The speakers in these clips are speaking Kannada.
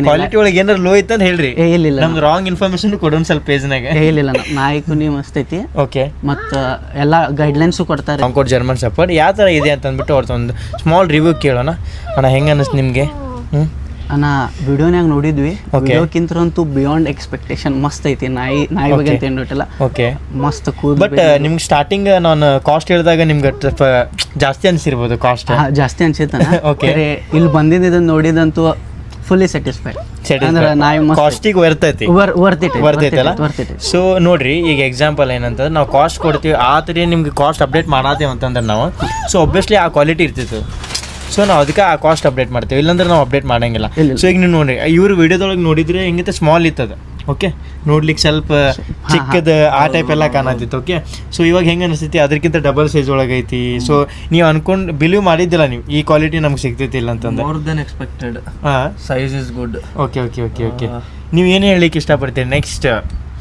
ಕ್ವಾಲಿಟಿ ಒಳಗೆ ಏನಾರು ಲೋ ಇತ್ತು ಅಂತ ಹೇಳ್ರಿ. ಇಲ್ಲ ನಮ್ದು ರಾಂಗ್ ಇನ್ಫಾರ್ಮೇಶನ್ ಕೊಡೋಣ ಸ್ವಲ್ಪ ಪೇಜ್ನಾಗ. ಇಲ್ಲ ನಾಯಿಕು ನೀವು ಮಸ್ತ್ ಐತಿ. ಓಕೆ, ಮತ್ತು ಎಲ್ಲ ಗೈಡ್ಲೈನ್ಸು ಕೊಡ್ತಾರೆ. ಕಾಂಕೋಡ್ ಜರ್ಮನ್ ಶೆಪರ್ಡ್ ಯಾವ ಥರ ಇದೆ ಅಂತ ಅಂದ್ಬಿಟ್ಟು ಅವ್ರದ್ದು ಒಂದು ಸ್ಮಾಲ್ ರಿವ್ಯೂ ಕೇಳೋಣ. ಅಣ್ಣ ಹೆಂಗೆ ಅನ್ನಿಸ್ತು ನಿಮಗೆ? ಅಣ್ಣ ವಿಡಿಯೋನ್ಯಾಗ ನೋಡಿದ್ವಿ, ವಿಡಿಯೋಕ್ಕಿಂತಂತೂ ಬಿಯಾಂಡ್ ಎಕ್ಸ್ಪೆಕ್ಟೇಷನ್ ಮಸ್ತ್ ಐತಿ. ನಾಯಿ ಬಗ್ಗೆ ಅಂತ ಏನಿಲ್ಲ. ಓಕೆ, ಮಸ್ತ್ ಕೂಲ್. ಬಟ್ ನಿಮ್ಗೆ ಸ್ಟಾರ್ಟಿಂಗ್ ನಾನು ಕಾಸ್ಟ್ ಹೇಳಿದಾಗ ನಿಮ್ಗೆ ಸ್ವಲ್ಪ ಜಾಸ್ತಿ ಅನಿಸಿರ್ಬೋದು ಕಾಸ್ಟ್. ಜಾಸ್ತಿ ಅನ್ಸಿತ್ತ. ಓಕೆ, ಇಲ್ಲಿ ಬಂದಿದ್ದು ನೋಡಿದಂತೂ ಫುಲ್ಲಿ ಸ್ಯಾಟಿಸ್ಫೈಡ್. ಅಂದ್ರೆ ನಾಯಿ ಕಾಸ್ಟಿಗೆ ವರ್ತೈತಿ, ವರ್ತೈತಲ್ಲ. ಸೊ ನೋಡ್ರಿ, ಈಗ ಎಕ್ಸಾಂಪಲ್ ಏನಂತಂದ್ರೆ ನಾವು ಕಾಸ್ಟ್ ಕೊಡ್ತೀವಿ, ಆ ಥರ ನಿಮ್ಗೆ ಕಾಸ್ಟ್ ಅಪ್ಡೇಟ್ ಮಾಡತ್ತೇವೆ ಅಂತಂದ್ರೆ ನಾವು, ಸೊ ಒಬ್ವಿಯಸ್ಲಿ ಆ ಕ್ವಾಲಿಟಿ ಇರ್ತಿತ್ತು. ಸೊ ನಾವು ಅದಕ್ಕೆ ಆ ಕಾಸ್ಟ್ ಅಪ್ಡೇಟ್ ಮಾಡ್ತೀವಿ, ಇಲ್ಲಾಂದ್ರೆ ನಾವು ಅಪ್ಡೇಟ್ ಮಾಡಂಗಿಲ್ಲ. ಸೊ ಈಗ ನೀವು ನೋಡ್ರಿ, ಇವ್ರು ವಿಡಿಯೋದೊಳಗೆ ನೋಡಿದ್ರೆ ಹೆಂಗಿತ್ತು, ಸ್ಮಾಲ್ ಇತ್ತದ. ಓಕೆ, ನೋಡ್ಲಿಕ್ಕೆ ಸ್ವಲ್ಪ ಚಿಕ್ಕದ ಆ ಟೈಪ್ ಎಲ್ಲ ಕಾಣತ್ತಿತ್ತು. ಓಕೆ, ಸೊ ಇವಾಗ ಹೆಂಗೆ ಅನಿಸ್ತೈತಿ, ಅದಕ್ಕಿಂತ ಡಬಲ್ ಸೈಜ್ ಒಳಗೆ ಐತಿ. ಸೊ ನೀವು ಅನ್ಕೊಂಡು ಬಿಲೀವ್ ಮಾಡಿದ್ದಿಲ್ಲ ನೀವು ಈ ಕ್ವಾಲಿಟಿ ನಮ್ಗೆ ಸಿಗ್ತೈತಿಲ್ಲ ಅಂತಂದ್ರೆ. More than expected. Size is good. Okay okay okay okay ನೀವು ಏನು ಹೇಳಲಿಕ್ಕೆ ಇಷ್ಟಪಡ್ತೀರಿ ನೆಕ್ಸ್ಟ್?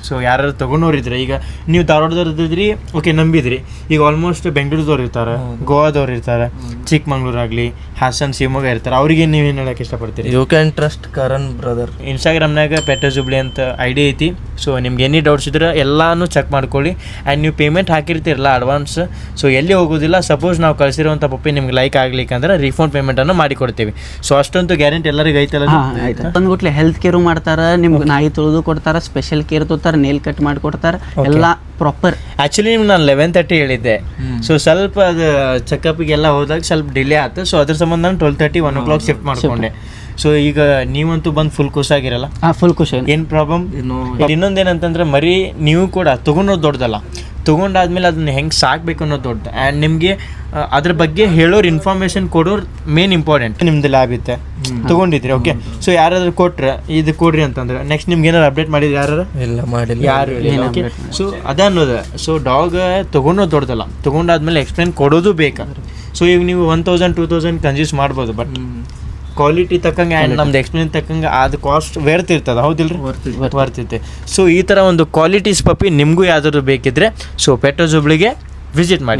ಸೊ ಯಾರು ತೊಗೊಂಡವ್ರಿದ್ರೆ, ಈಗ ನೀವು ಧಾರವಾಡದವ್ರು ಇದ್ದಿದ್ರಿ, ಓಕೆ, ನಂಬಿದ್ರಿ. ಈಗ ಆಲ್ಮೋಸ್ಟ್ ಬೆಂಗಳೂರದವ್ರು ಇರ್ತಾರೆ, ಗೋವಾದವ್ರು ಇರ್ತಾರೆ, ಚಿಕ್ಕಮಂಗ್ಳೂರು ಆಗಲಿ, ಹಾಸನ್, ಶಿವಮೊಗ್ಗ ಇರ್ತಾರೆ. ಅವ್ರಿಗೆ ನೀವೇನು ಹೇಳಕ್ಕೆ ಇಷ್ಟಪಡ್ತೀರಿ? You can trust Karan brother. ಇನ್ಸ್ಟಾಗ್ರಾಮ್ನಾಗ ಪೆಟೋ ಜುಬ್ಲಿ ಅಂತ ಐಡಿ ಐತಿ. ಸೊ ನಿಮ್ಗೆ ಎನಿ ಡೌಟ್ಸ್ ಇದ್ರೆ ಎಲ್ಲಾನು ಚೆಕ್ ಮಾಡ್ಕೊಳ್ಳಿ. ಆ್ಯಂಡ್ ನೀವು ಪೇಮೆಂಟ್ ಹಾಕಿರ್ತೀರಲ್ಲ ಅಡ್ವಾನ್ಸ್, ಸೊ ಎಲ್ಲಿ ಹೋಗೋದಿಲ್ಲ. ಸಪೋಸ್ ನಾವು ಕಳಿಸಿರುವಂಥ ಪಪ್ಪಿ ನಿಮ್ಗೆ ಲೈಕ್ ಆಗ್ಲಿಕ್ಕಂದ್ರೆ ರೀಫಂಡ್ ಪೇಮೆಂಟನ್ನು ಮಾಡಿಕೊಡ್ತೀವಿ. ಸೊ ಅಷ್ಟಂತೂ ಗ್ಯಾರಂಟಿ ಎಲ್ಲರಿಗೂ ಐತಲ್ಲ. ಬಂದ್ಬಿಟ್ಲೆ ಹೆಲ್ತ್ ಕೇರು ಮಾಡ್ತಾರೆ, ನಿಮ್ಗೆ ನಾಯಿ ತೊಳೆದು ಕೊಡ್ತಾರೆ, ಸ್ಪೆಷಲ್ ಕೇರ್ ತೊಗೊತಾರೆ, ನೇಲ್ ಕಟ್ ಮಾಡಿಕೊಡ್ತಾರೆ, ಎಲ್ಲ ಪ್ರಾಪರ್. ಆ್ಯಕ್ಚುಲಿ ನಿಮ್ಗೆ ನಾನು 11:30 ಹೇಳಿದ್ದೆ. ಸೊ ಸ್ವಲ್ಪ ಅದು ಚೆಕಪ್ಗೆಲ್ಲ ಹೋದಾಗ ಸ್ವಲ್ಪ ಡಿಲೇ ಆಯ್ತು. ಸೊ ಅದ್ರ ಸಂಬಂಧ ನಾನು 12:30 1 o'clock ಶಿಫ್ಟ್ ಮಾಡ್ಕೊಂಡೆ. ಸೊ ಈಗ ನೀವಂತೂ ಬಂದು ಫುಲ್ ಖುಷಿಯಾಗಿರಲ್ಲ? ಫುಲ್ ಖುಷಿ. ಏನು ಪ್ರಾಬ್ಲಮ್? ಇನ್ನೊಂದೇನಂತಂದ್ರೆ ಮರಿ ನೀವು ಕೂಡ ತೊಗೊಳೋದು ದೊಡ್ಡದಲ್ಲ, ತೊಗೊಂಡಾದ್ಮೇಲೆ ಅದನ್ನ ಹೆಂಗೆ ಸಾಕಬೇಕು ಅನ್ನೋದು ದೊಡ್ಡದು. ಆ್ಯಂಡ್ ನಿಮಗೆ ಅದ್ರ ಬಗ್ಗೆ ಹೇಳೋರು, ಇನ್ಫಾರ್ಮೇಷನ್ ಕೊಡೋರು ಮೇನ್ ಇಂಪಾರ್ಟೆಂಟ್. ನಿಮ್ದು ಲ್ಯಾಬ್ ಇತ್ತೆ, ತೊಗೊಂಡಿದ್ರಿ. ಓಕೆ, ಸೊ ಯಾರಾದ್ರೂ ಕೊಟ್ರೆ ಇದು ಕೊಡ್ರಿ ಅಂತಂದ್ರೆ ನೆಕ್ಸ್ಟ್ ನಿಮ್ಗೆ ಏನಾದ್ರು ಅಪ್ಡೇಟ್ ಮಾಡಿದ್ರೆ ಯಾರು? ಇಲ್ಲ, ಮಾಡಿಲ್ಲ, ಯಾರು ಹೇಳಿಲ್ಲ. ಓಕೆ, ಸೊ ಅದನ್ನೋದು. ಸೊ ಡಾಗ್ ತೊಗೊಳೋದು ದೊಡ್ಡದಲ್ಲ, ತೊಗೊಂಡಾದ್ಮೇಲೆ ಎಕ್ಸ್ಪ್ಲೇನ್ ಕೊಡೋದು ಬೇಕಾದ್ರೆ. ಸೊ ಈಗ ನೀವು 1000-2000 ಕನ್ಸ್ಯೂಸ್ ಮಾಡ್ಬೋದು, ಬಟ್ ಕ್ವಾಲಿಟಿ ತಕ್ಕಂಗೆ ಆ್ಯಂಡ್ ನಮ್ದು ಎಕ್ಸ್ಪೀರಿಯನ್ಸ್ ತಕ್ಕಂಗೆ ಅದು ಕಾಸ್ಟ್ ವರ್ತ್ ಇರ್ತದೆ. ಹೌದಿಲ್ರಿ? ವರ್ತಿತ್ತೆ. ಸೊ ಈ ಥರ ಒಂದು ಕ್ವಾಲಿಟೀಸ್ ಪಪ್ಪಿ ನಿಮಗೂ ಯಾವ್ದಾದ್ರು ಬೇಕಿದ್ರೆ ಸೊ ಪೆಟೋ ಜುಬ್ಲಿಗೆ ವಿಸಿಟ್ ಮಾಡಿ.